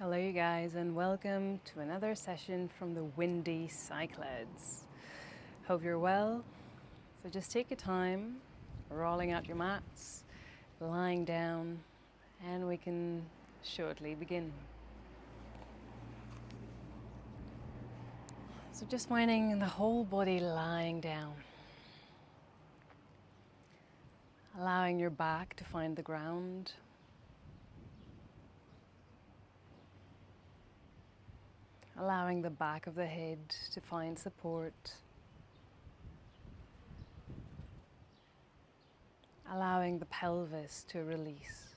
Hello, you guys, and welcome to another session from the Windy Cyclades. Hope you're well. So just take your time, rolling out your mats, lying down, and we can shortly begin. So just finding the whole body lying down, allowing your back to find the ground. Allowing the back of the head to find support. Allowing the pelvis to release.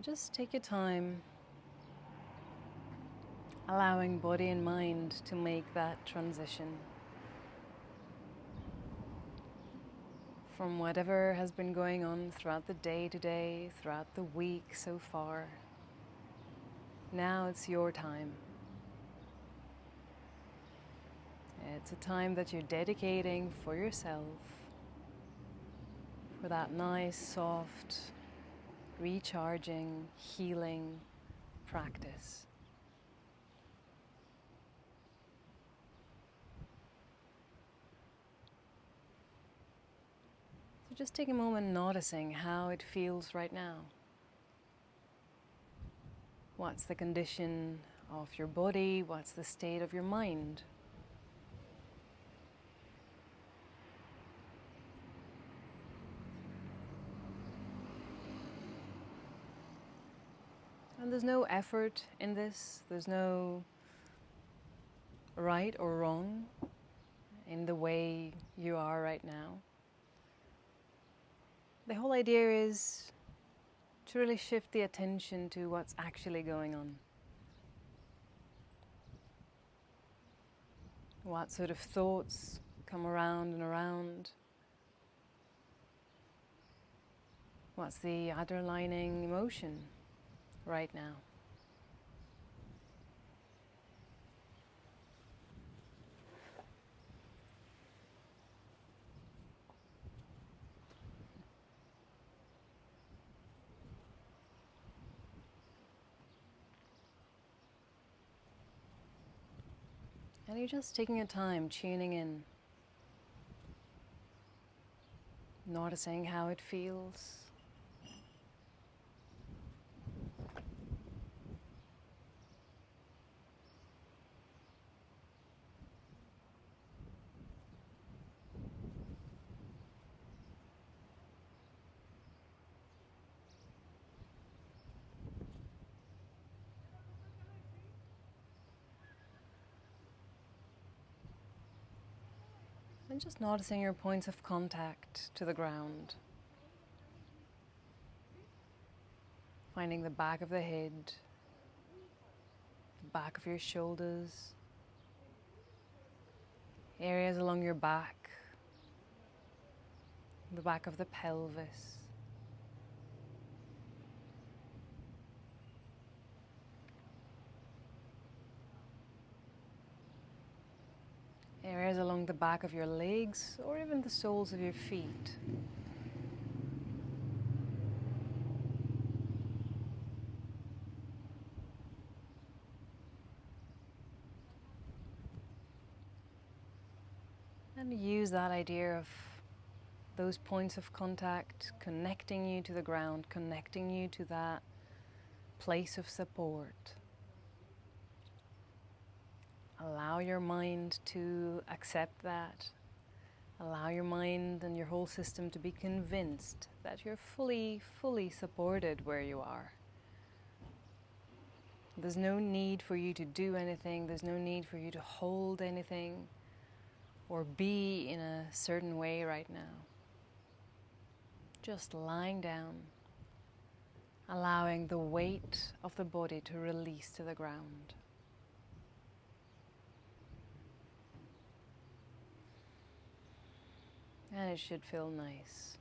Just take your time, allowing body and mind to make that transition from whatever has been going on throughout the day today, throughout the week so far. Now it's your time. It's a time that you're dedicating for yourself, for that nice, soft, recharging, healing practice. So just take a moment noticing how it feels right now. What's the condition of your body? What's the state of your mind? And there's no effort in this. There's no right or wrong in the way you are right now. The whole idea is to really shift the attention to what's actually going on. What sort of thoughts come around and around? What's the underlying emotion right now? And you're just taking your time, tuning in, noticing how it feels. And just noticing your points of contact to the ground. Finding the back of the head, the back of your shoulders, areas along your back, the back of the pelvis. Areas along the back of your legs or even the soles of your feet. And use that idea of those points of contact connecting you to the ground, connecting you to that place of support. Allow your mind to accept that. Allow your mind and your whole system to be convinced that you're fully supported where you are. There's no need for you to do anything. There's no need for you to hold anything or be in a certain way right now. Just lying down, allowing the weight of the body to release to the ground. And it should feel nice.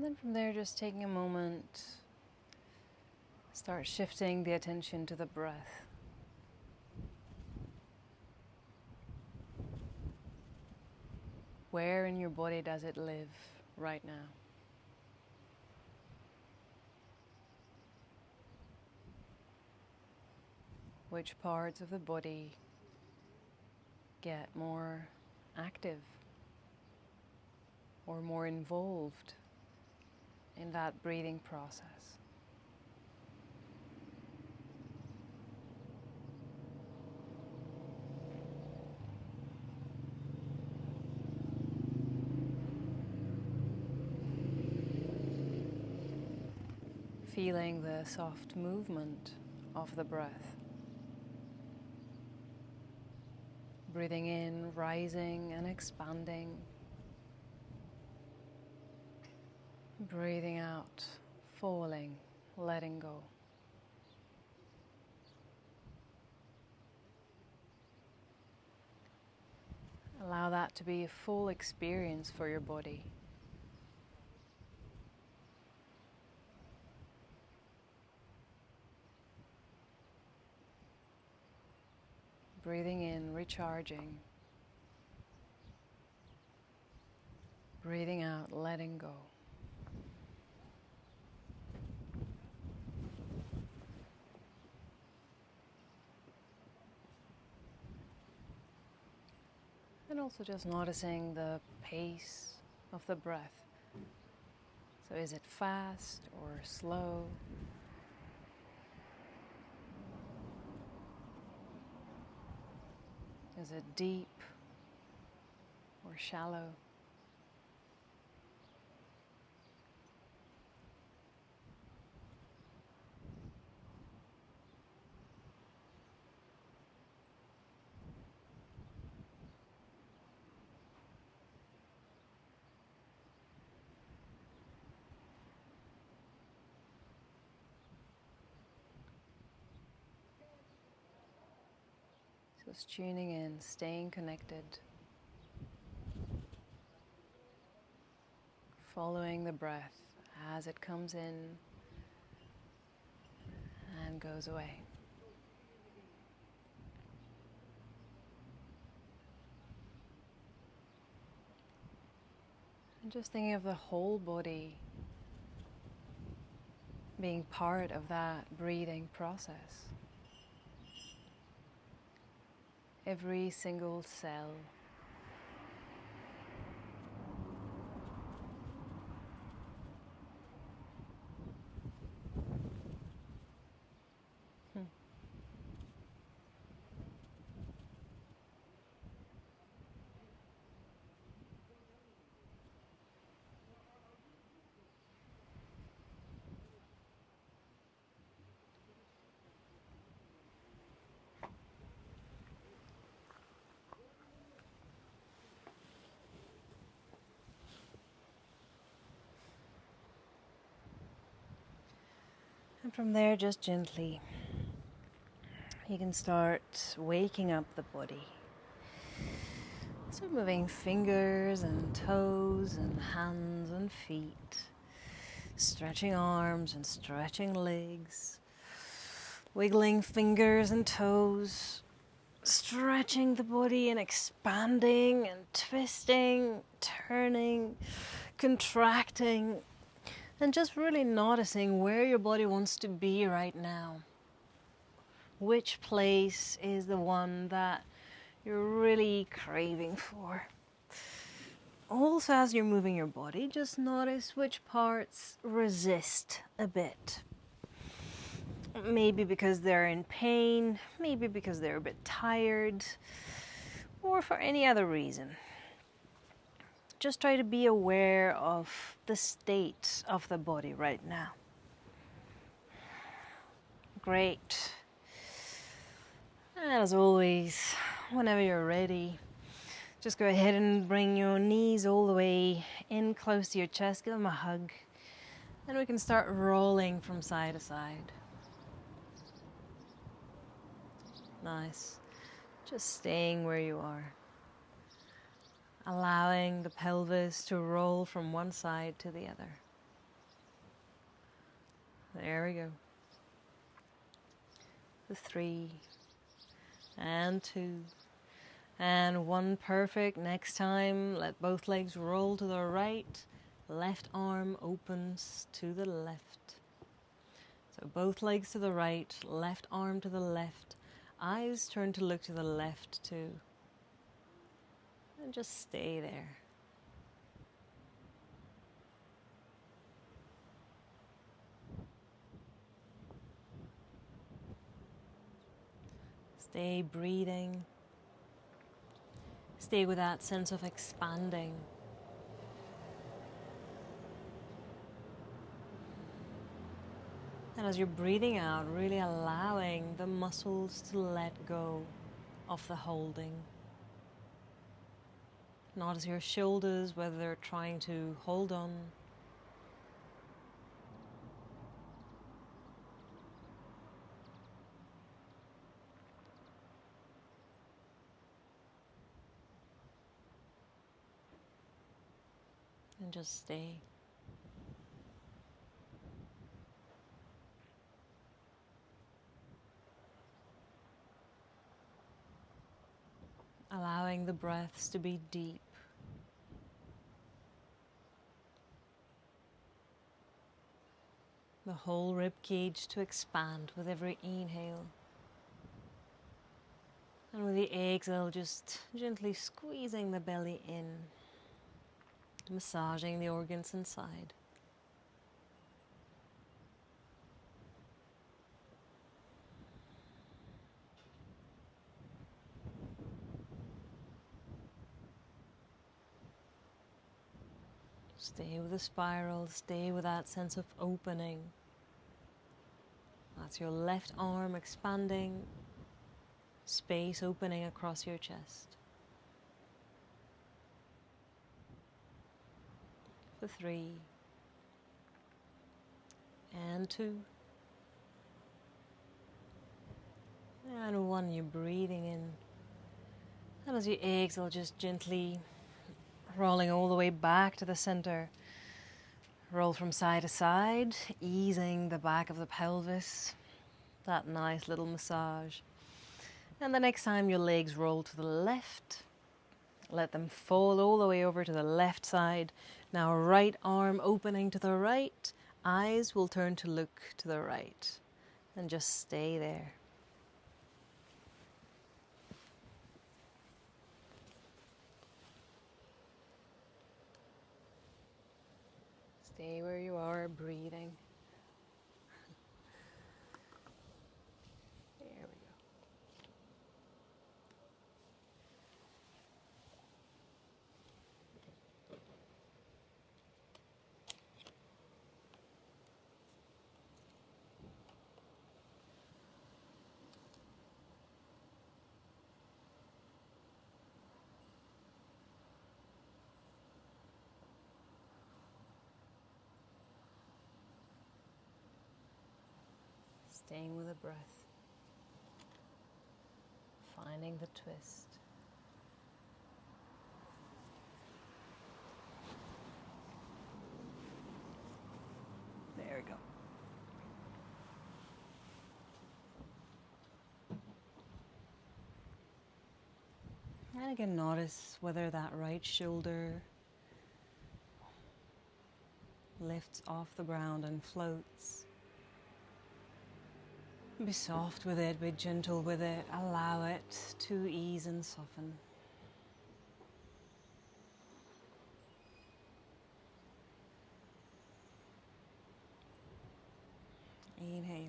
then from there, just taking a moment, start shifting the attention to the breath. Where in your body does it live right now? Which parts of the body get more active or more involved in that breathing process? Feeling the soft movement of the breath. Breathing in, rising and expanding. Breathing out, falling, letting go. Allow that to be a full experience for your body. Breathing in, recharging. Breathing out, letting go. And also just noticing the pace of the breath. So is it fast or slow? Is it deep or shallow? Just tuning in, staying connected, following the breath as it comes in and goes away. And just thinking of the whole body being part of that breathing process. Every single cell. And from there, just gently, you can start waking up the body. So moving fingers and toes and hands and feet, stretching arms and stretching legs, wiggling fingers and toes, stretching the body and expanding and twisting, turning, contracting, and just really noticing where your body wants to be right now. Which place is the one that you're really craving for? Also, as you're moving your body, just notice which parts resist a bit. Maybe because they're in pain, maybe because they're a bit tired, or for any other reason. Just try to be aware of the state of the body right now. Great. And as always, whenever you're ready, just go ahead and bring your knees all the way in close to your chest, give them a hug, and we can start rolling from side to side. Nice. Just staying where you are. Allowing the pelvis to roll from one side to the other. There we go. The 3 and 2 and 1. Perfect. Next time, let both legs roll to the right. Left arm opens to the left. So both legs to the right, left arm to the left. Eyes turn to look to the left too. And just stay there. Stay breathing. Stay with that sense of expanding. And as you're breathing out, really allowing the muscles to let go of the holding. Notice your shoulders, whether they're trying to hold on. And just stay. Allowing the breaths to be deep. The whole rib cage to expand with every inhale. And with the exhale, just gently squeezing the belly in, massaging the organs inside. Stay with the spiral, stay with that sense of opening. That's your left arm expanding, space opening across your chest. For 3 and 2 and 1. You're breathing in, and as you exhale, just gently rolling all the way back to the center. Roll from side to side, easing the back of the pelvis. That nice little massage. And the next time your legs roll to the left, let them fall all the way over to the left side. Now right arm opening to the right. Eyes will turn to look to the right. And just stay there. Stay where you are, breathing. There we go. Staying with the breath. Finding the twist. There we go. And again, notice whether that right shoulder lifts off the ground and floats. Be soft with it, be gentle with it, allow it to ease and soften. Inhale.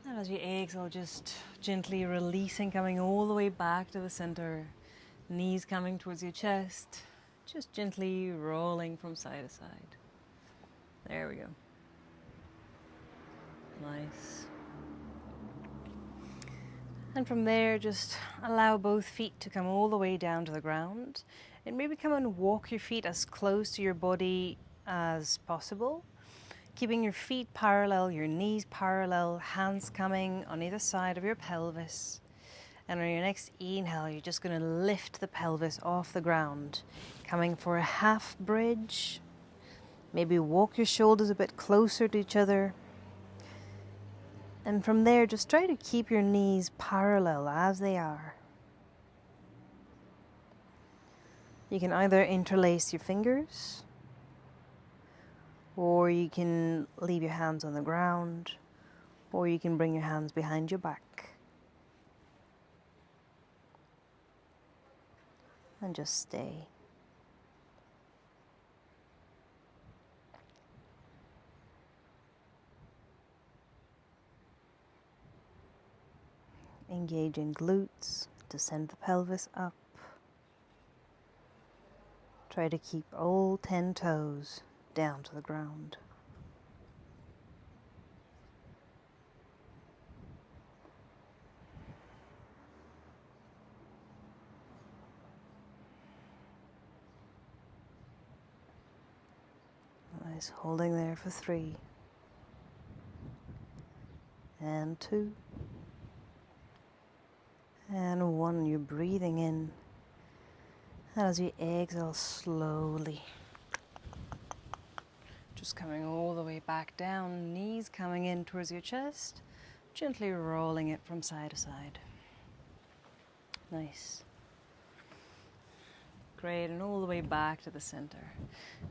And as you exhale, just gently releasing, coming all the way back to the center. Knees coming towards your chest. Just gently rolling from side to side. There we go. Nice. And from there, just allow both feet to come all the way down to the ground. And maybe come and walk your feet as close to your body as possible. Keeping your feet parallel, your knees parallel, hands coming on either side of your pelvis. And on your next inhale, you're just going to lift the pelvis off the ground. Coming for a half bridge. Maybe walk your shoulders a bit closer to each other. And from there, just try to keep your knees parallel as they are. You can either interlace your fingers, or you can leave your hands on the ground, or you can bring your hands behind your back. And just stay. Engaging glutes to send the pelvis up. Try to keep all 10 toes down to the ground. Nice, holding there for 3. And 2. And 1, you're breathing in. And as you exhale slowly, just coming all the way back down, knees coming in towards your chest, gently rolling it from side to side. Nice. Great, and all the way back to the center.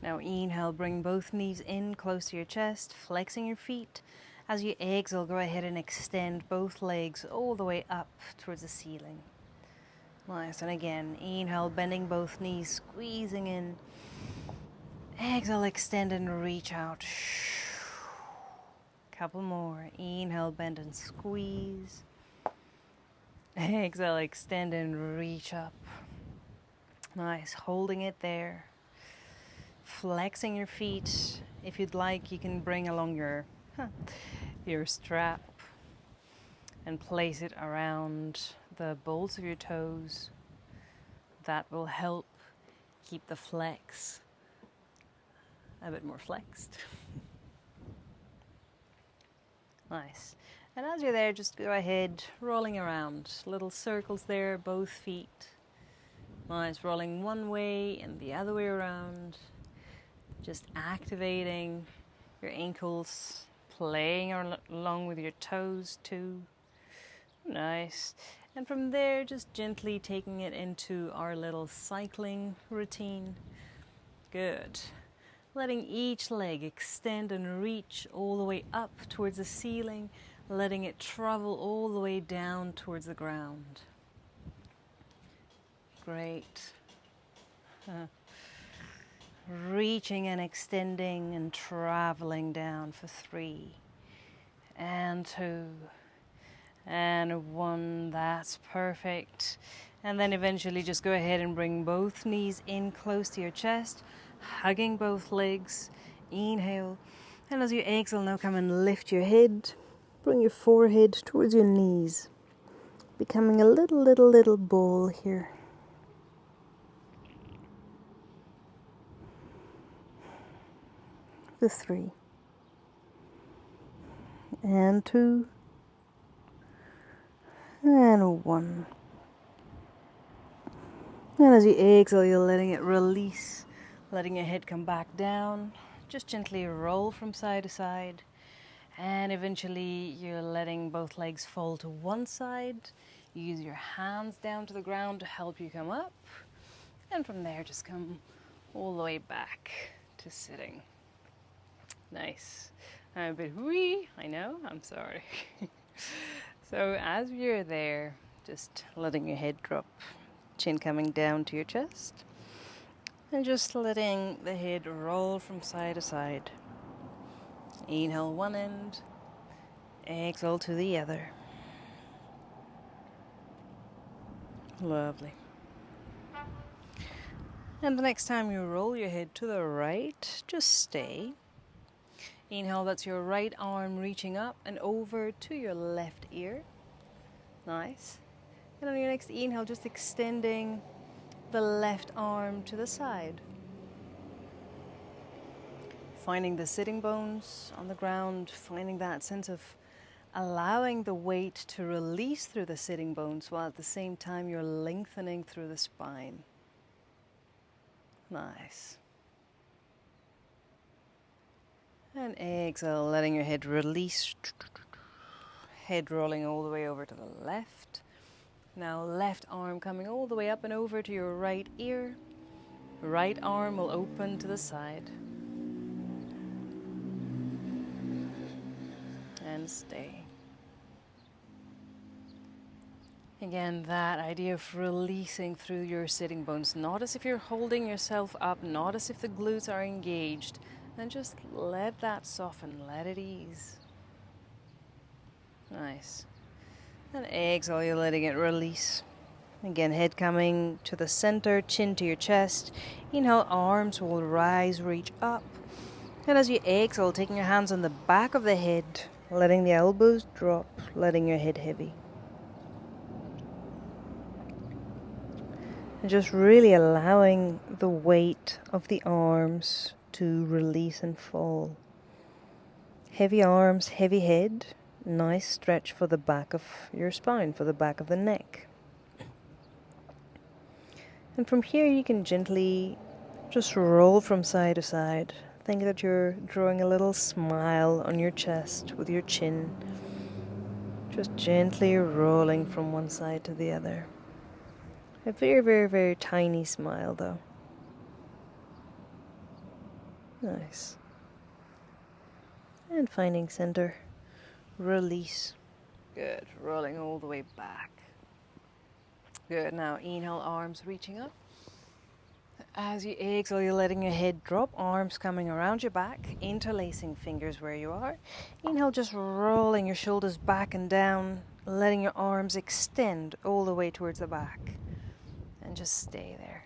Now inhale, bring both knees in close to your chest, flexing your feet. As you exhale, go ahead and extend both legs all the way up towards the ceiling. Nice, and again, inhale, bending both knees, squeezing in. Exhale, extend and reach out. Couple more. Inhale, bend and squeeze. Exhale, extend and reach up. Nice, holding it there. Flexing your feet. If you'd like, you can bring along your strap and place it around the bolts of your toes. That will help keep the flex a bit more flexed. Nice. And as you're there, just go ahead, rolling around. Little circles there, both feet. Nice, rolling one way and the other way around. Just activating your ankles, playing along with your toes too. Nice. And from there, just gently taking it into our little cycling routine. Good. Letting each leg extend and reach all the way up towards the ceiling, letting it travel all the way down towards the ground. Great. Reaching and extending and traveling down for 3 and 2 and 1. That's perfect. And then eventually just go ahead and bring both knees in close to your chest, hugging both legs. Inhale. And as you exhale, now come and lift your head. Bring your forehead towards your knees, becoming a little ball here. The 3 and 2 and 1. And as you exhale, you're letting it release, letting your head come back down. Just gently roll from side to side. And eventually you're letting both legs fall to one side. You use your hands down to the ground to help you come up. And from there, just come all the way back to sitting. Nice. I'm a bit wee, I know, I'm sorry. So as you're there, just letting your head drop, chin coming down to your chest, and just letting the head roll from side to side. Inhale one end, exhale to the other. Lovely. And the next time you roll your head to the right, just stay. Inhale, that's your right arm reaching up and over to your left ear. Nice. And on your next inhale, just extending the left arm to the side. Finding the sitting bones on the ground, finding that sense of allowing the weight to release through the sitting bones while at the same time you're lengthening through the spine. Nice. And exhale, letting your head release. Head rolling all the way over to the left. Now left arm coming all the way up and over to your right ear. Right arm will open to the side. And stay. Again, that idea of releasing through your sitting bones, not as if you're holding yourself up, not as if the glutes are engaged, and just let that soften, let it ease. Nice. And exhale, you're letting it release. Again, head coming to the center, chin to your chest. Inhale, arms will rise, reach up. And as you exhale, taking your hands on the back of the head, letting the elbows drop, letting your head heavy. And just really allowing the weight of the arms to release and fall. Heavy arms, heavy head. Nice stretch for the back of your spine, for the back of the neck. And from here you can gently just roll from side to side. Think that you're drawing a little smile on your chest with your chin. Just gently rolling from one side to the other. A very, very, very tiny smile though. Nice. And finding center. Release. Good. Rolling all the way back. Good. Now inhale, arms reaching up. As you exhale, you're letting your head drop, arms coming around your back, interlacing fingers where you are. Inhale, just rolling your shoulders back and down, letting your arms extend all the way towards the back. And just stay there.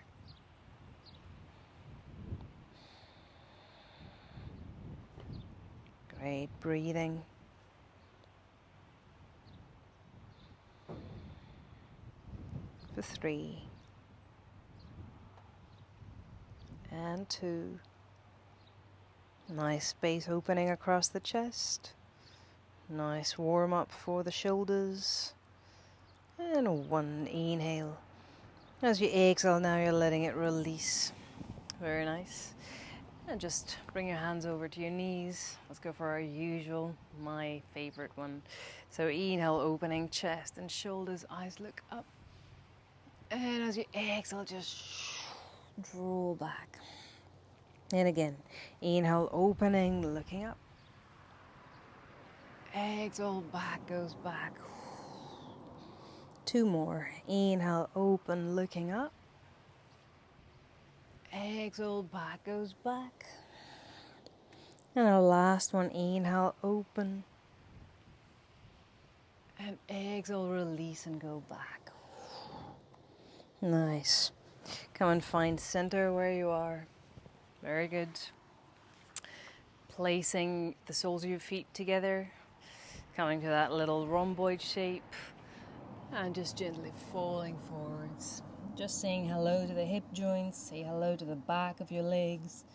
Great. Breathing. For 3. And 2. Nice space opening across the chest. Nice warm up for the shoulders. And 1 inhale. As you exhale now, you're letting it release. Very nice. And just bring your hands over to your knees. Let's go for our usual, my favorite one. So inhale, opening chest and shoulders, eyes look up. And as you exhale, just draw back. And again, inhale, opening, looking up. Exhale, back goes back. 2 more. Inhale, open, looking up. Exhale, back goes back. And our last one, inhale, open. And exhale, release and go back. Nice. Come and find center where you are. Very good. Placing the soles of your feet together. Coming to that little rhomboid shape. And just gently falling forwards. Just saying hello to the hip joints. Say hello to the back of your legs.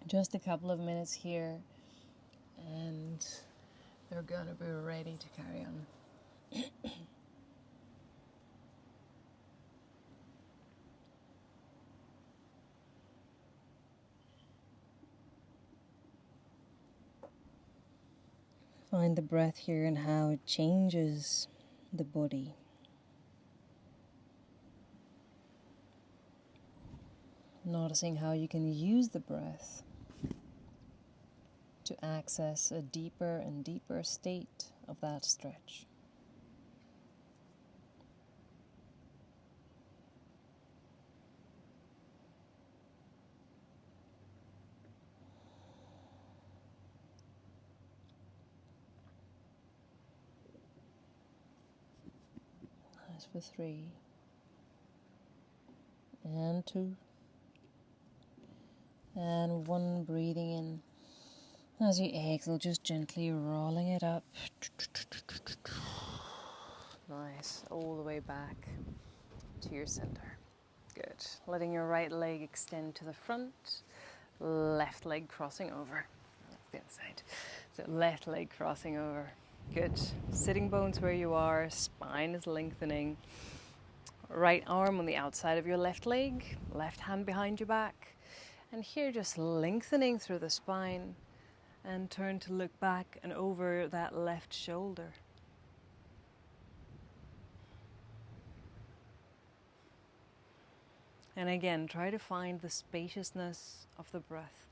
Just a couple of minutes here. And they're going to be ready to carry on. Find the breath here and how it changes the body. Noticing how you can use the breath to access a deeper and deeper state of that stretch. Nice for 3. And 2. And 1, breathing in. As you exhale, just gently rolling it up. Nice. All the way back to your center. Good. Letting your right leg extend to the front. Left leg crossing over. That's the inside. So left leg crossing over. Good. Sitting bones where you are. Spine is lengthening. Right arm on the outside of your left leg. Left hand behind your back. And here just lengthening through the spine, and turn to look back and over that left shoulder. And again, try to find the spaciousness of the breath.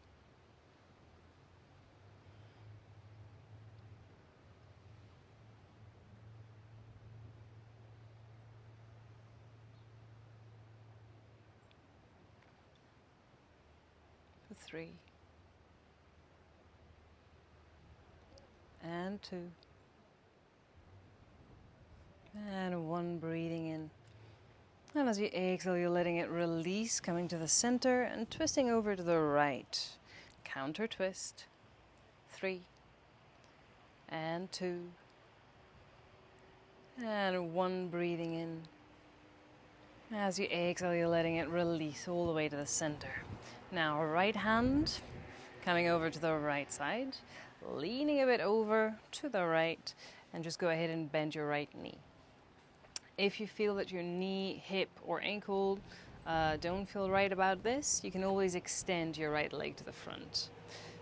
For 3. And 2. And 1, breathing in. And as you exhale, you're letting it release, coming to the center and twisting over to the right. Counter twist. 3. And 2. And 1, breathing in. As you exhale, you're letting it release all the way to the center. Now, right hand coming over to the right side, leaning a bit over to the right, and just go ahead and bend your right knee. If you feel that your knee, hip, or ankle don't feel right about this, you can always extend your right leg to the front.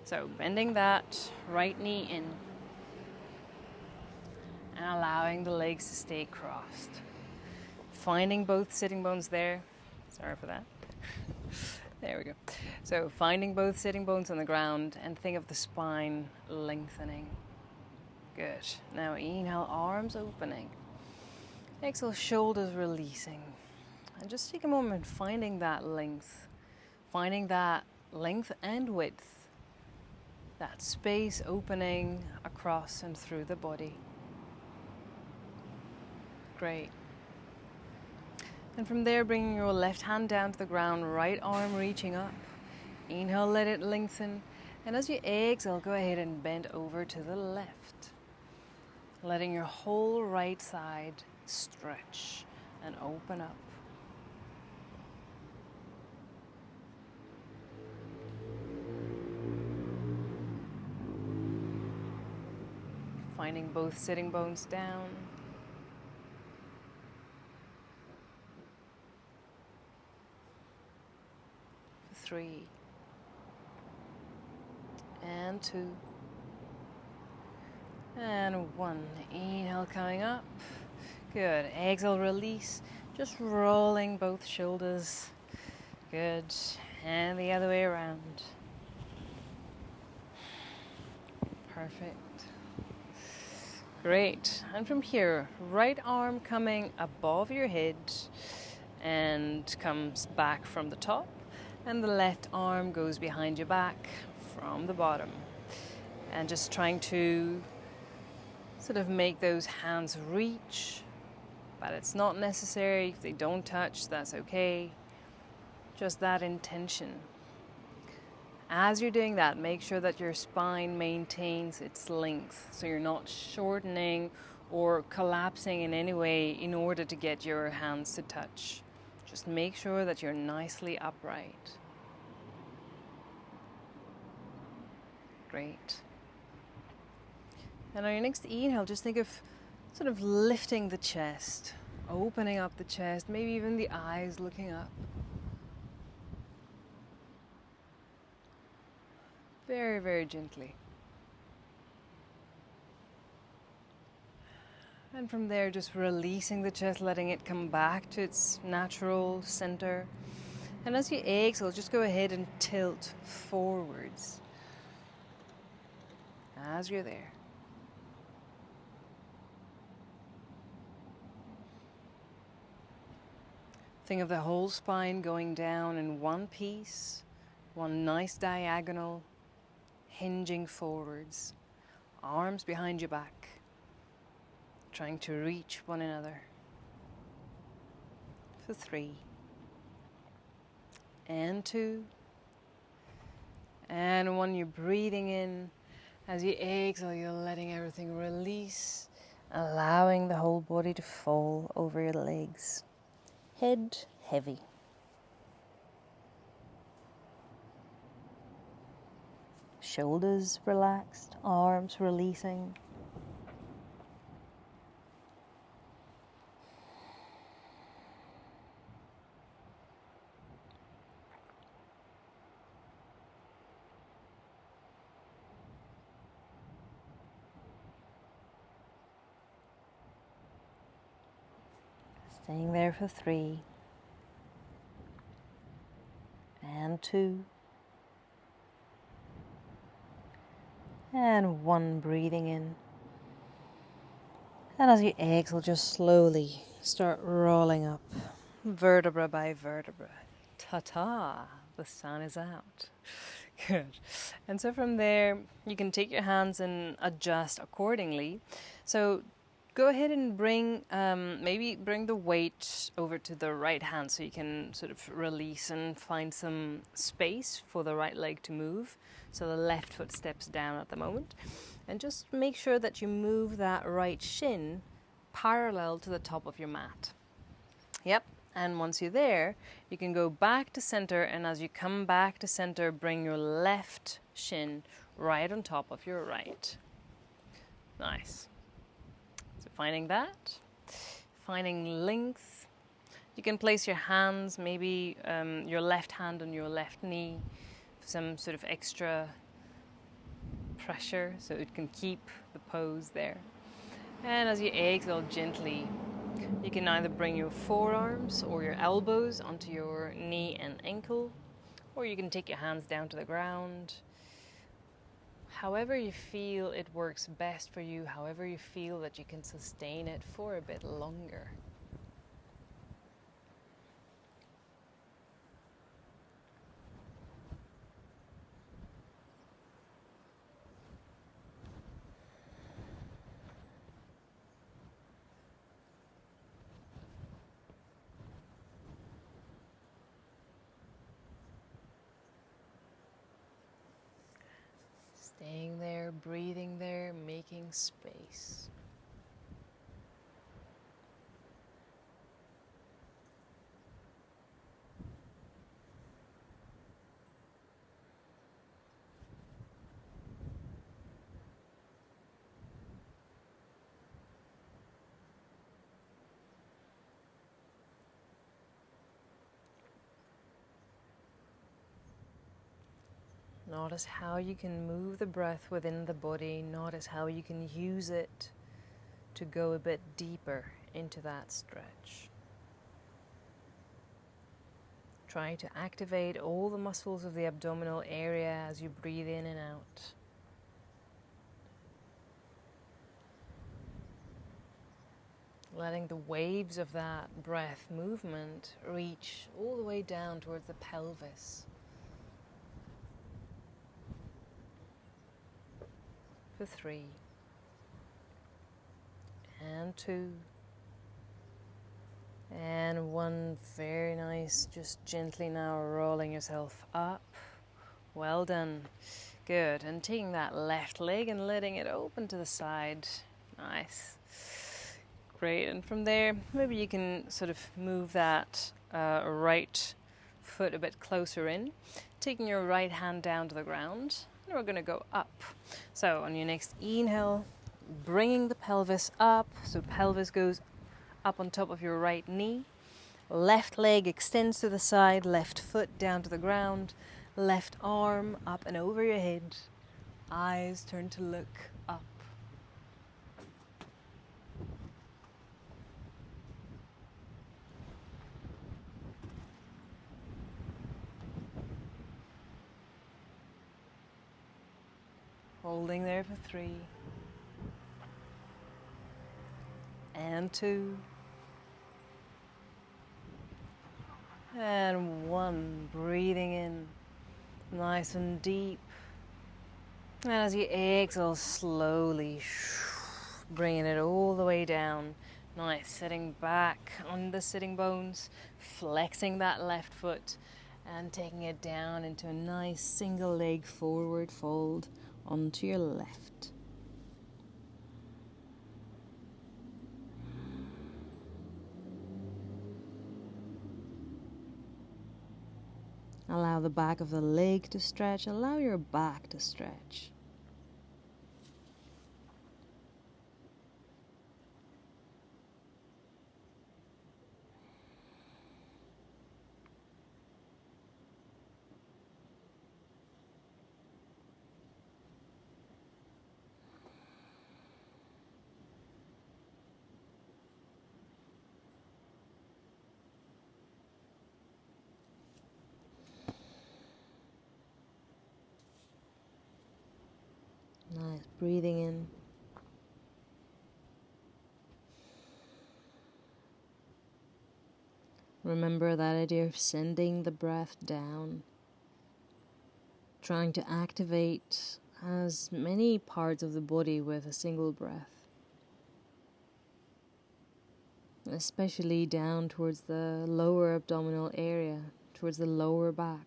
So bending that right knee in and allowing the legs to stay crossed. Finding both sitting bones there. Sorry for that. There we go. So finding both sitting bones on the ground and think of the spine lengthening. Good. Now inhale, arms opening. Exhale, shoulders releasing. And just take a moment finding that length. Finding that length and width. That space opening across and through the body. Great. And from there, bringing your left hand down to the ground, right arm reaching up. Inhale, let it lengthen. And as you exhale, go ahead and bend over to the left. Letting your whole right side stretch and open up. Finding both sitting bones down. For 3. And 2. And 1. Inhale, coming up. Good. Exhale, release. Just rolling both shoulders. Good. And the other way around. Perfect. Great. And from here, right arm coming above your head and comes back from the top. And the left arm goes behind your back from the bottom. And just trying to sort of make those hands reach, but it's not necessary. If they don't touch, that's okay. Just that intention. As you're doing that, make sure that your spine maintains its length, so you're not shortening or collapsing in any way in order to get your hands to touch. Just make sure that you're nicely upright. Great. And on your next inhale, just think of sort of lifting the chest, opening up the chest, maybe even the eyes looking up. Very, very gently. And from there, just releasing the chest, letting it come back to its natural center. And as you exhale, just go ahead and tilt forwards as you're there. Think of the whole spine going down in one piece, one nice diagonal, hinging forwards, arms behind your back, trying to reach one another. For 3. And 2. And 1, you're breathing in. As you exhale, you're letting everything release, allowing the whole body to fall over your legs. Head heavy. Shoulders relaxed, arms releasing. Staying there for 3 and 2 and 1, breathing in. And as you exhale, just slowly start rolling up, vertebra by vertebra. Ta-ta, the sun is out. Good. And so from there, you can take your hands and adjust accordingly. So go ahead and maybe bring the weight over to the right hand so you can sort of release and find some space for the right leg to move. So the left foot steps down at the moment. And just make sure that you move that right shin parallel to the top of your mat. Yep. And once you're there, you can go back to center, and as you come back to center, bring your left shin right on top of your right. Nice. So finding length. You can place your hands, maybe your left hand on your left knee, for some sort of extra pressure so it can keep the pose there. And as you exhale gently, you can either bring your forearms or your elbows onto your knee and ankle, or you can take your hands down to the ground. However you feel it works best for you, however you feel that you can sustain it for a bit longer. Staying there, breathing there, making space. Notice how you can move the breath within the body. Notice how you can use it to go a bit deeper into that stretch. Try to activate all the muscles of the abdominal area as you breathe in and out. Letting the waves of that breath movement reach all the way down towards the pelvis. For 3 and 2 and 1. Very nice. Just gently now rolling yourself up. Well done. Good. And taking that left leg and letting it open to the side. Nice. Great. And from there, maybe you can sort of move that right foot a bit closer in, taking your right hand down to the ground. And we're going to go up. So on your next inhale, bringing the pelvis up. So pelvis goes up on top of your right knee. Left leg extends to the side, left foot down to the ground, left arm up and over your head. Eyes turn to look up. Holding there for 3 and 2 and 1. Breathing in nice and deep. And as you exhale slowly, bringing it all the way down. Nice. Sitting back on the sitting bones, flexing that left foot and taking it down into a nice single leg forward fold onto your left. Allow the back of the leg to stretch. Allow your back to stretch. Nice. Breathing in. Remember that idea of sending the breath down. Trying to activate as many parts of the body with a single breath. Especially down towards the lower abdominal area, towards the lower back.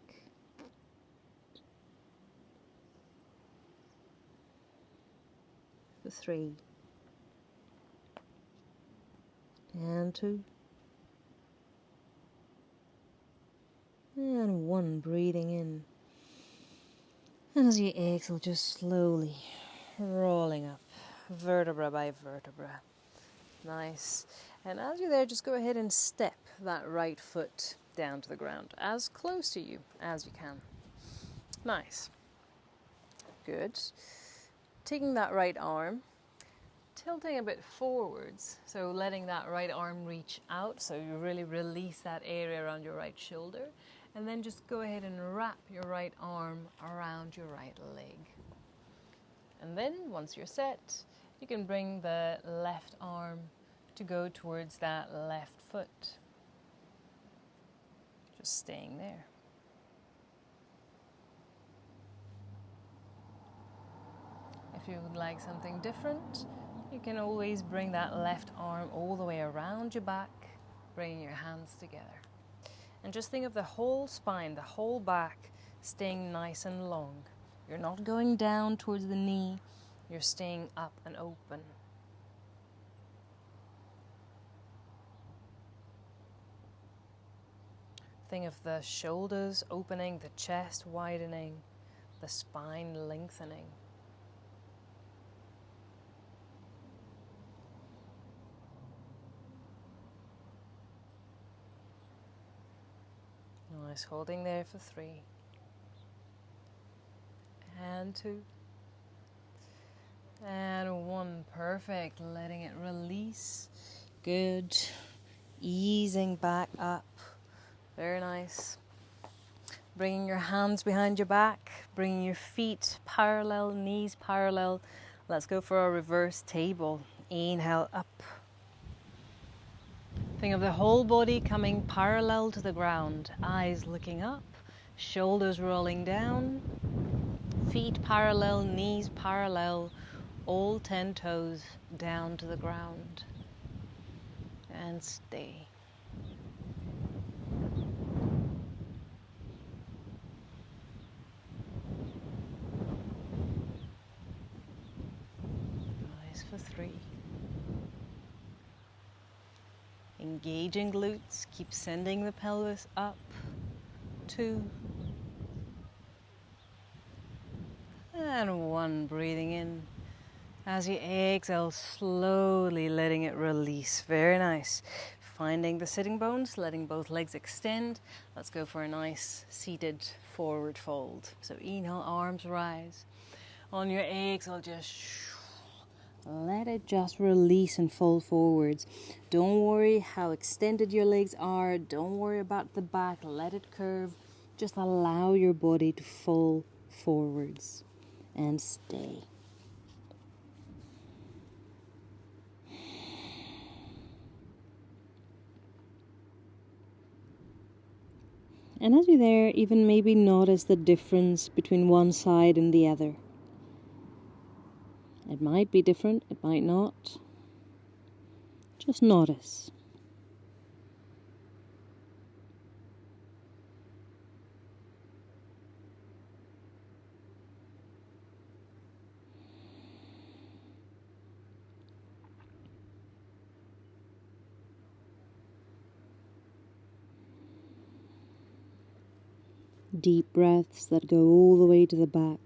For 3. And 2. And 1, breathing in. And as you exhale, just slowly rolling up, vertebra by vertebra. Nice. And as you're there, just go ahead and step that right foot down to the ground, as close to you as you can. Nice. Good. Taking that right arm, tilting a bit forwards, so letting that right arm reach out, so you really release that area around your right shoulder, and then just go ahead and wrap your right arm around your right leg. And then, once you're set, you can bring the left arm to go towards that left foot. Just staying there. If you would like something different, you can always bring that left arm all the way around your back, bringing your hands together. And just think of the whole spine, the whole back, staying nice and long. You're not going down towards the knee, you're staying up and open. Think of the shoulders opening, the chest widening, the spine lengthening. Nice, holding there for 3. And 2. And 1, perfect. Letting it release. Good. Easing back up. Very nice. Bringing your hands behind your back. Bringing your feet parallel, knees parallel. Let's go for a reverse table. Inhale up. Think of the whole body coming parallel to the ground. Eyes looking up. Shoulders rolling down. Feet parallel, knees parallel. All 10 toes down to the ground. And stay. Nice for 3. Engaging glutes, keep sending the pelvis up. 2. And 1, breathing in. As you exhale, slowly letting it release. Very nice. Finding the sitting bones, letting both legs extend. Let's go for a nice seated forward fold. So inhale, arms rise. On your exhale, just let it just release and fold forwards. Don't worry how extended your legs are. Don't worry about the back. Let it curve. Just allow your body to fall forwards and stay. And as you're there, even maybe notice the difference between one side and the other. It might be different, it might not. Just notice. Deep breaths that go all the way to the back.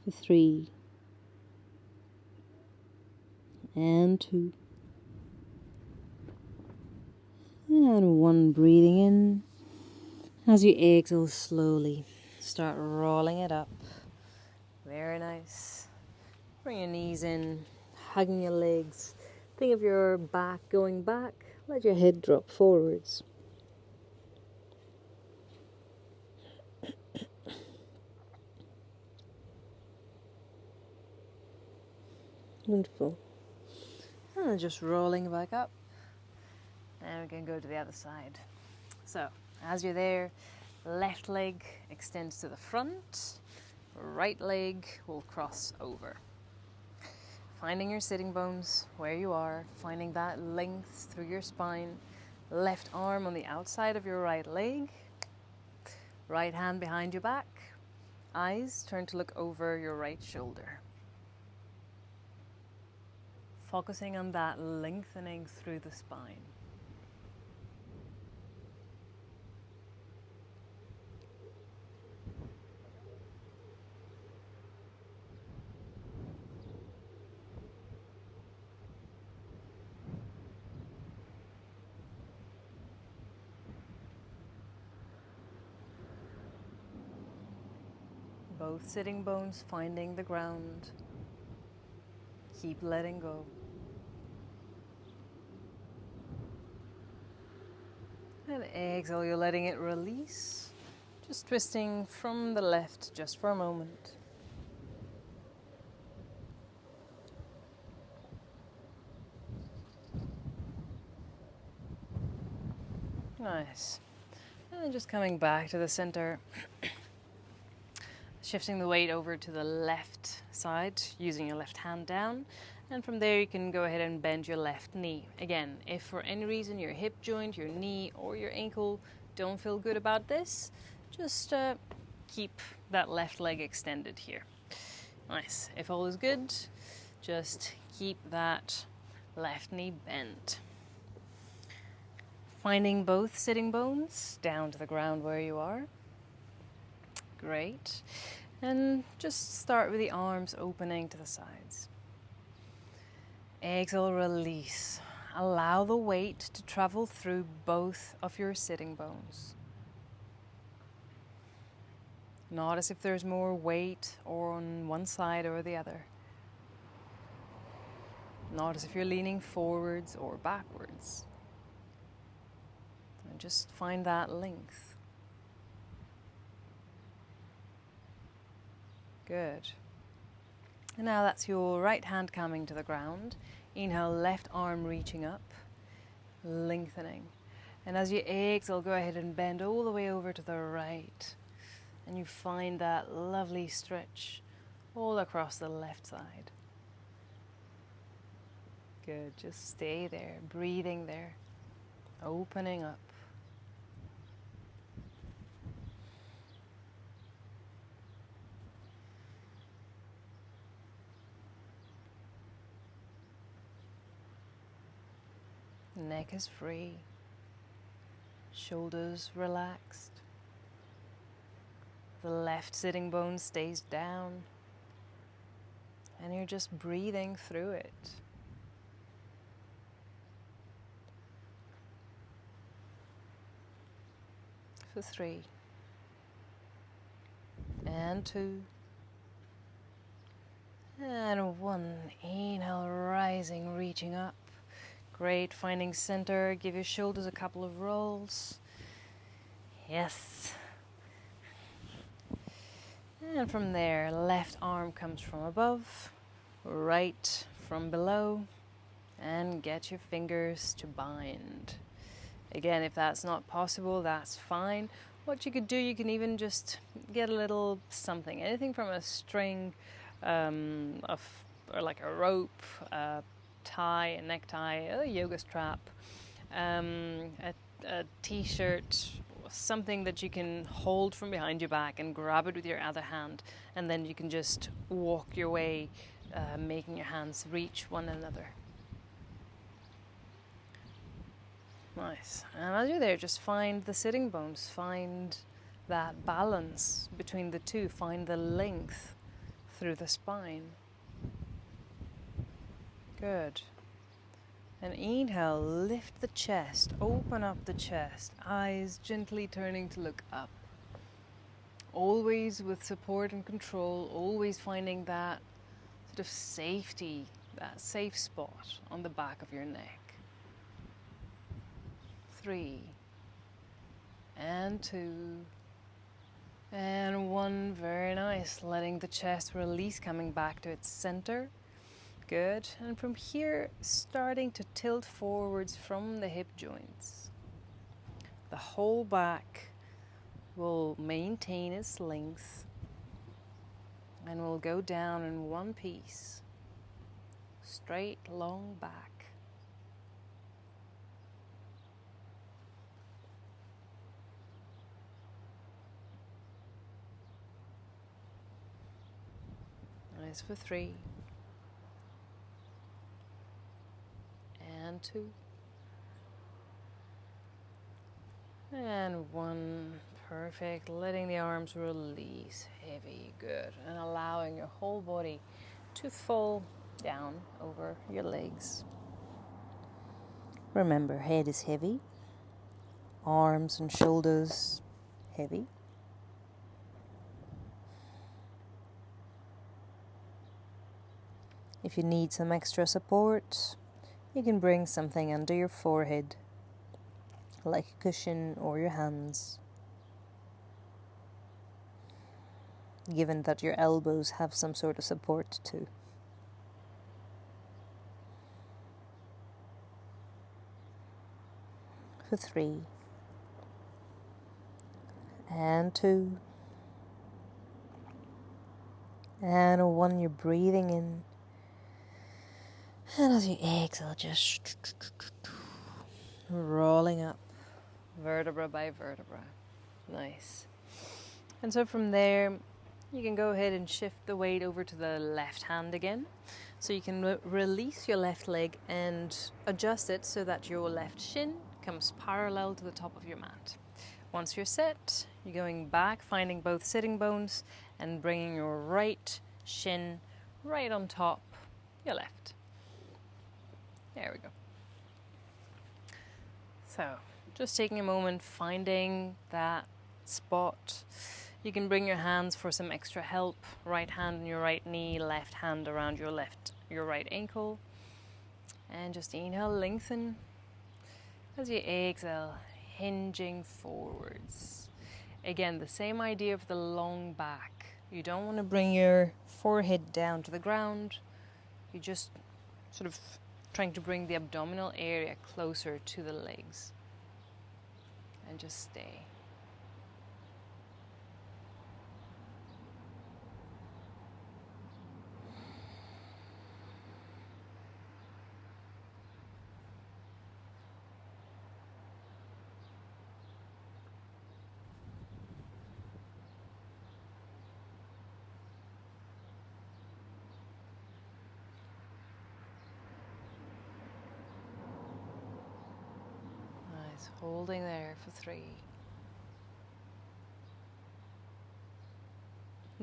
For 3. And 2. And 1, breathing in. As you exhale slowly, start rolling it up. Very nice. Bring your knees in, hugging your legs, Think of your back going back. Let your head drop forwards. Wonderful. And just rolling back up. And we can go to the other side. So, as you're there, left leg extends to the front, right leg will cross over. Finding your sitting bones where you are, finding that length through your spine, left arm on the outside of your right leg, right hand behind your back, eyes turn to look over your right shoulder. Focusing on that lengthening through the spine. Both sitting bones finding the ground. Keep letting go. And exhale, you're letting it release. Just twisting from the left just for a moment. Nice. And just coming back to the center. Shifting the weight over to the left side, using your left hand down. And from there you can go ahead and bend your left knee. Again, if for any reason your hip joint, your knee, or your ankle don't feel good about this, just keep that left leg extended here. Nice. If all is good, just keep that left knee bent. Finding both sitting bones down to the ground where you are. Great. And just start with the arms opening to the sides. Exhale, release. Allow the weight to travel through both of your sitting bones. Notice if there's more weight on one side or the other. Notice if you're leaning forwards or backwards. And just find that length. Good. And now that's your right hand coming to the ground. Inhale, left arm reaching up, lengthening. And as you exhale, go ahead and bend all the way over to the right. And you find that lovely stretch all across the left side. Good, just stay there, breathing there, opening up. Neck is free, shoulders relaxed. The left sitting bone stays down, and you're just breathing through it. For 3, and 2, and 1. Inhale, rising, reaching up. Great, finding center. Give your shoulders a couple of rolls. Yes. And from there, left arm comes from above, right from below, and get your fingers to bind. Again, if that's not possible, that's fine. What you could do, you can even just get a little something, anything from a string, or like a rope, tie, a necktie, a yoga strap, a t-shirt, something that you can hold from behind your back and grab it with your other hand, and then you can just walk your way, making your hands reach one another. Nice. And as you're there, just find the sitting bones, find that balance between the two, find the length through the spine. Good. And inhale, lift the chest, open up the chest, eyes gently turning to look up. Always with support and control, always finding that sort of safety that safe spot on the back of your neck. 3 and 2 and 1. Very nice. Letting the chest release, coming back to its center. Good. And from here, starting to tilt forwards from the hip joints. The whole back will maintain its length and will go down in one piece. Straight, long back. Nice for 3 and 2 and 1. Perfect. Letting the arms release. Heavy. Good. And allowing your whole body to fall down over your legs. Remember, head is heavy. Arms and shoulders heavy. If you need some extra support, you can bring something under your forehead, like a cushion or your hands, given that your elbows have some sort of support too. For 3 and 2 and 1. You're breathing in, and as you exhale, just rolling up vertebra by vertebra. Nice. And so from there, you can go ahead and shift the weight over to the left hand again. So you can release your left leg and adjust it so that your left shin comes parallel to the top of your mat. Once you're set, you're going back, finding both sitting bones and bringing your right shin right on top your left. There we go. So, just taking a moment, finding that spot. You can bring your hands for some extra help. Right hand on your right knee, left hand around your right ankle. And just inhale, lengthen. As you exhale, hinging forwards. Again, the same idea of the long back. You don't want to bring your forehead down to the ground. You just sort of trying to bring the abdominal area closer to the legs. And just stay. Holding there for 3.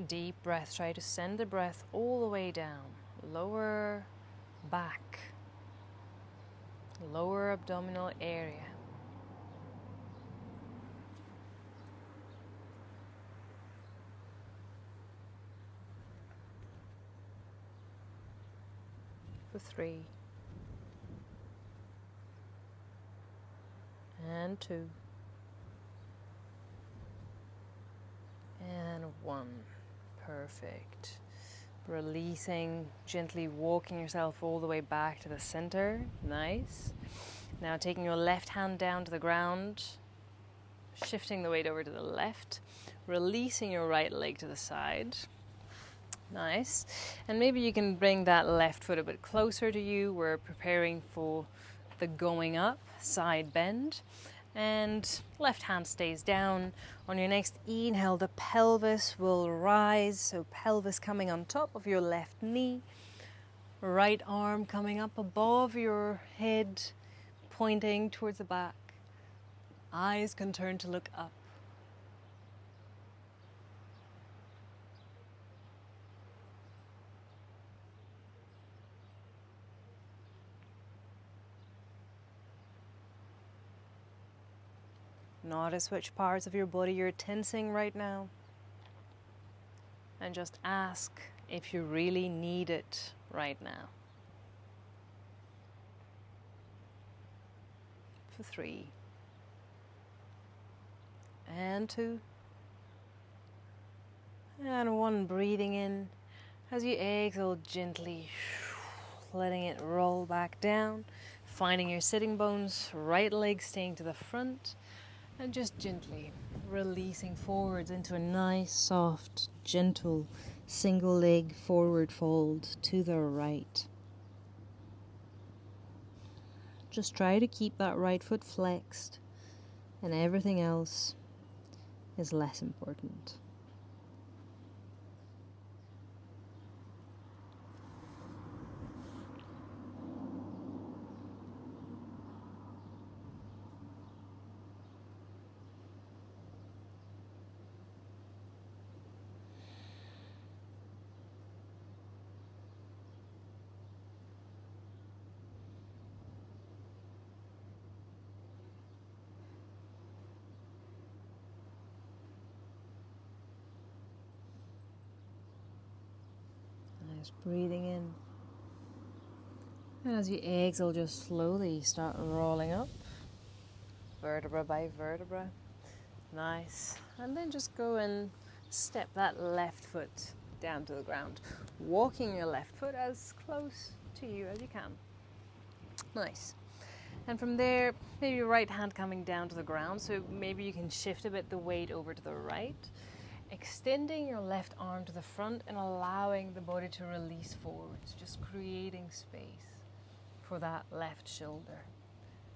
Deep breath. Try to send the breath all the way down. Lower back. Lower abdominal area. For 3. And 2 and 1. Perfect. Releasing, gently walking yourself all the way back to the center. Nice. Now taking your left hand down to the ground, shifting the weight over to the left, releasing your right leg to the side. Nice. And maybe you can bring that left foot a bit closer to you. We're preparing for the going up side bend, and left hand stays down. On your next inhale, the pelvis will rise, so pelvis coming on top of your left knee, right arm coming up above your head, pointing towards the back. Eyes can turn to look up. Notice which parts of your body you're tensing right now. And just ask if you really need it right now. for 3. And 2. And 1, breathing in. As you exhale gently, letting it roll back down. Finding your sitting bones, right leg staying to the front. And just gently releasing forwards into a nice, soft, gentle, single leg forward fold to the right. Just try to keep that right foot flexed, and everything else is less important. Nice breathing in. And as you exhale, just slowly start rolling up, vertebra by vertebra. Nice. And then just go and step that left foot down to the ground, walking your left foot as close to you as you can. Nice. And from there, maybe your right hand coming down to the ground, so maybe you can shift a bit the weight over to the right, extending your left arm to the front and allowing the body to release forwards, just creating space for that left shoulder.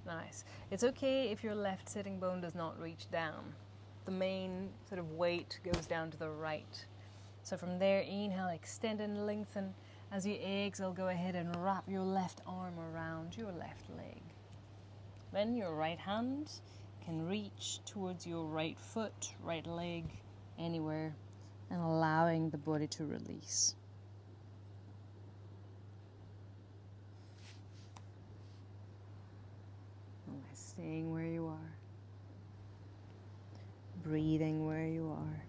Nice. It's okay if your left sitting bone does not reach down. The main sort of weight goes down to the right. So from there, inhale, extend and lengthen. As you exhale, go ahead and wrap your left arm around your left leg. Then your right hand can reach towards your right foot, right leg, anywhere, and allowing the body to release. Staying where you are. Breathing where you are.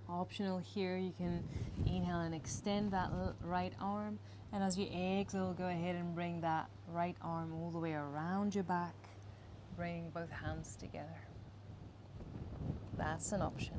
Optional here, you can inhale and extend that right arm, and as you exhale, go ahead and bring that right arm all the way around your back, bring both hands together. That's an option.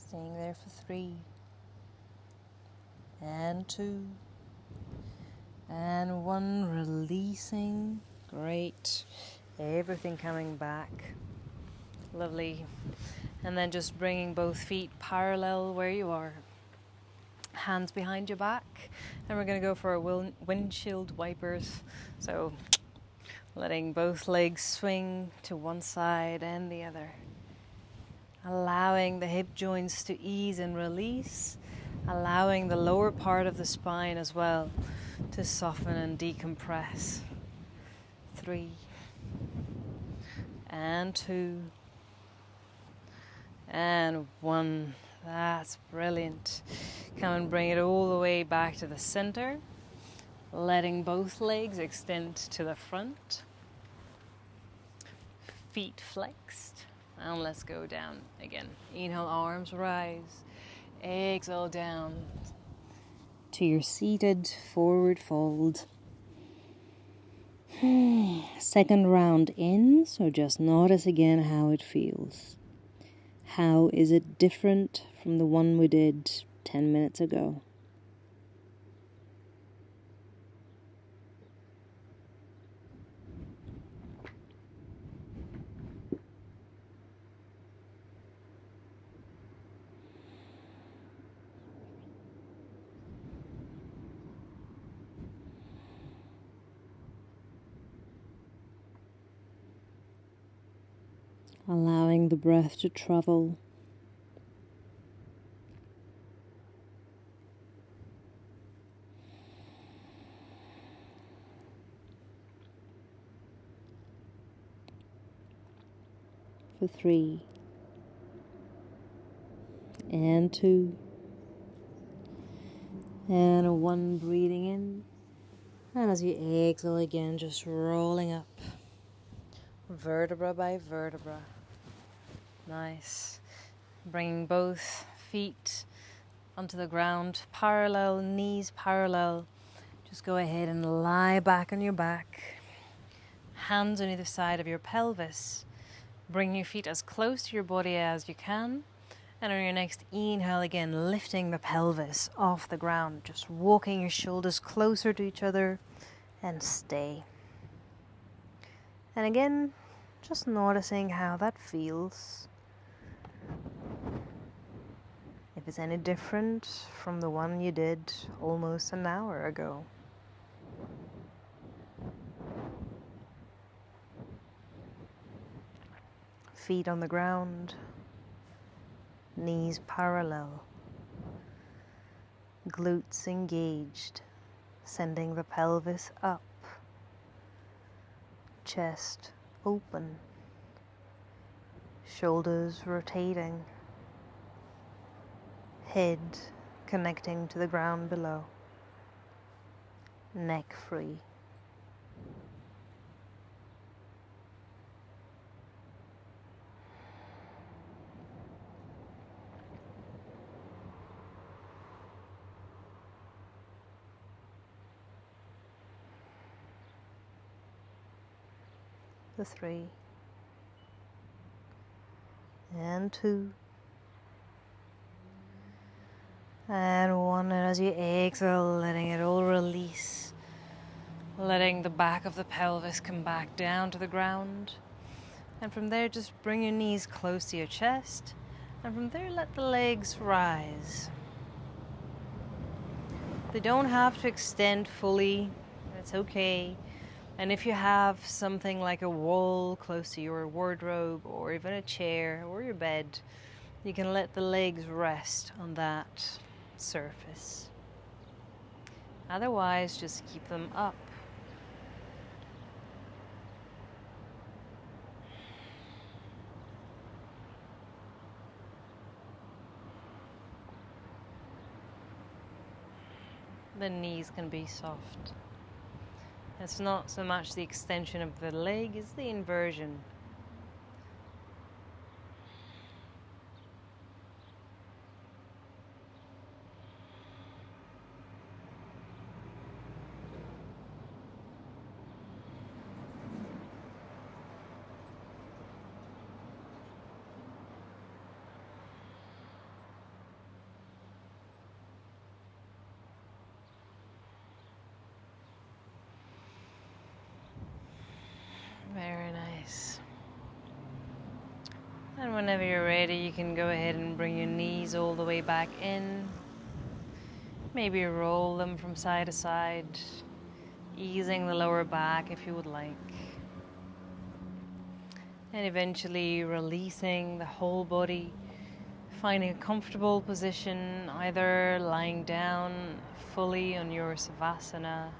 Staying there for 3, and 2, and 1, releasing. Great. Everything coming back. Lovely. And then just bringing both feet parallel where you are. Hands behind your back. And we're going to go for our windshield wipers. So letting both legs swing to one side and the other. Allowing the hip joints to ease and release. Allowing the lower part of the spine as well to soften and decompress. 3, and 2, and 1. That's brilliant. Come and bring it all the way back to the center. Letting both legs extend to the front. Feet flexed. And let's go down again. Inhale, arms rise. Exhale down to your seated forward fold. Second round in, so just notice again how it feels. How is it different from the one we did 10 minutes ago? Allowing the breath to travel. for 3 and 2 and 1, breathing in, and as you exhale again, just rolling up vertebra by vertebra. Nice. Bringing both feet onto the ground, parallel, knees parallel. Just go ahead and lie back on your back. Hands on either side of your pelvis. Bring your feet as close to your body as you can. And on your next inhale, again, lifting the pelvis off the ground. Just walking your shoulders closer to each other and stay. And again, just noticing how that feels. If it's any different from the one you did almost an hour ago. Feet on the ground, knees parallel, glutes engaged, sending the pelvis up, chest open, shoulders rotating, head connecting to the ground below, neck free. The 3 and 2 and 1, and as you exhale, letting it all release, letting the back of the pelvis come back down to the ground, and from there just bring your knees close to your chest, and from there let the legs rise. They don't have to extend fully, that's okay. And if you have something like a wall close to your wardrobe, or even a chair or your bed, you can let the legs rest on that surface. Otherwise, just keep them up. The knees can be soft. It's not so much the extension of the leg, it's the inversion. Very nice. And whenever you're ready, you can go ahead and bring your knees all the way back in. Maybe roll them from side to side, easing the lower back if you would like. And eventually releasing the whole body, finding a comfortable position, either lying down fully on your savasana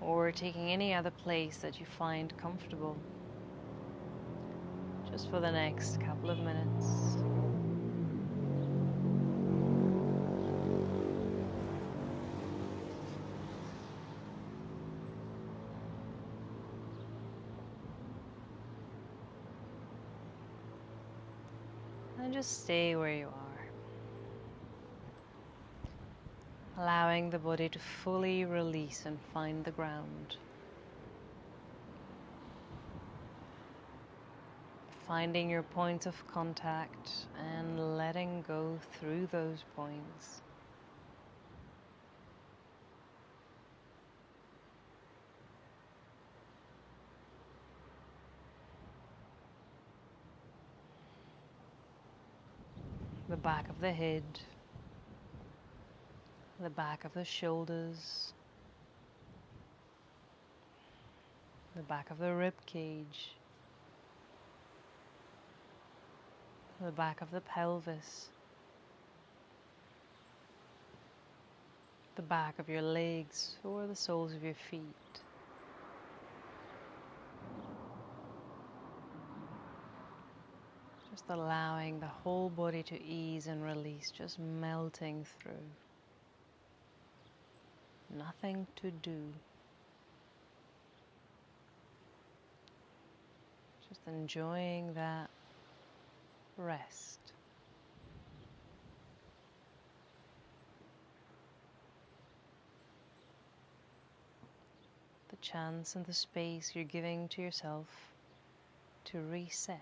or taking any other place that you find comfortable. Just for the next couple of minutes. And just stay where you are. Allowing the body to fully release and find the ground. Finding your points of contact and letting go through those points. The back of the head, the back of the shoulders, the back of the rib cage, the back of the pelvis, the back of your legs or the soles of your feet. Just allowing the whole body to ease and release, just melting through. Nothing to do. Just enjoying that rest. The chance and the space you're giving to yourself to reset.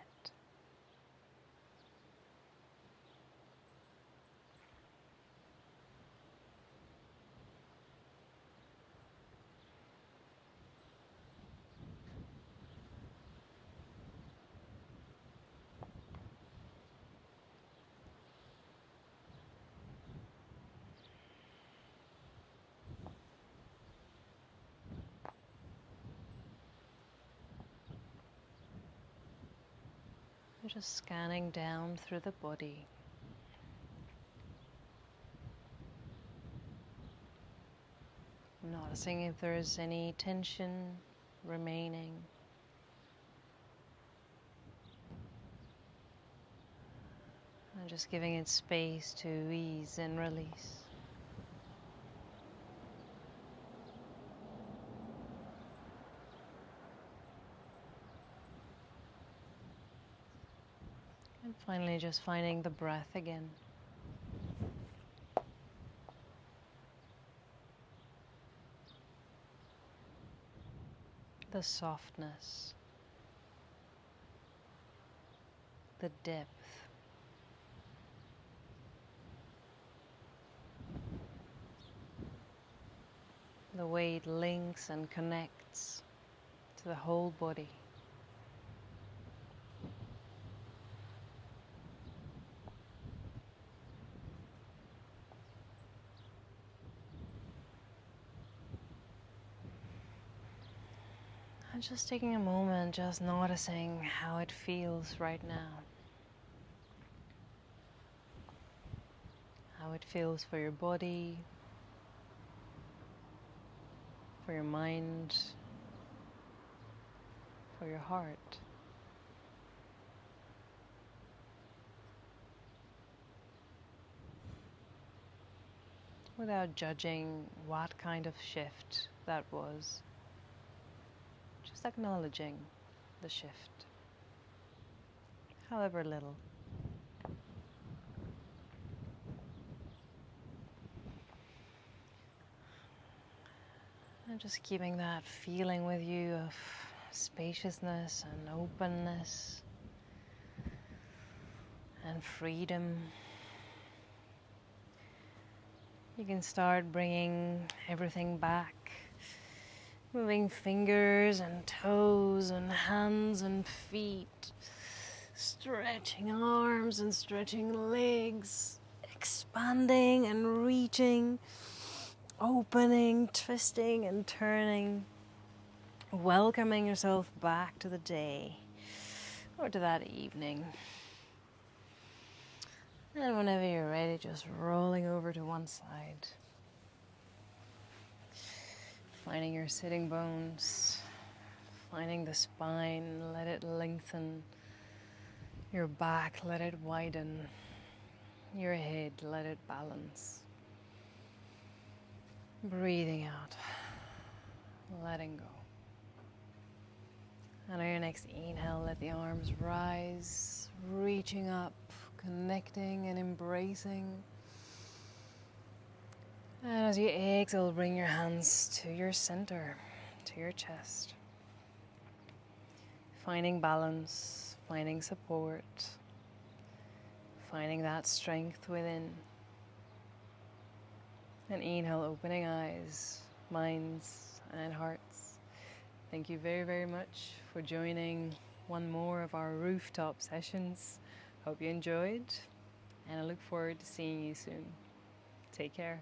And just scanning down through the body. Noticing if there's any tension remaining. And just giving it space to ease and release. And finally just finding the breath again. The softness. The depth. The way it links and connects to the whole body. And just taking a moment, just noticing how it feels right now. How it feels for your body, for your mind, for your heart. Without judging what kind of shift that was. Just acknowledging the shift, however little. And just keeping that feeling with you of spaciousness and openness and freedom. You can start bringing everything back. Moving fingers and toes and hands and feet. Stretching arms and stretching legs. Expanding and reaching. Opening, twisting and turning. Welcoming yourself back to the day or to that evening. And whenever you're ready, just rolling over to one side. Finding your sitting bones, finding the spine, let it lengthen. Your back, let it widen. Your head, let it balance. Breathing out, letting go. And on your next inhale, let the arms rise, reaching up, connecting and embracing. And as you exhale, bring your hands to your center, to your chest. Finding balance, finding support, finding that strength within. And inhale, opening eyes, minds, and hearts. Thank you very, very much for joining one more of our rooftop sessions. Hope you enjoyed, and I look forward to seeing you soon. Take care.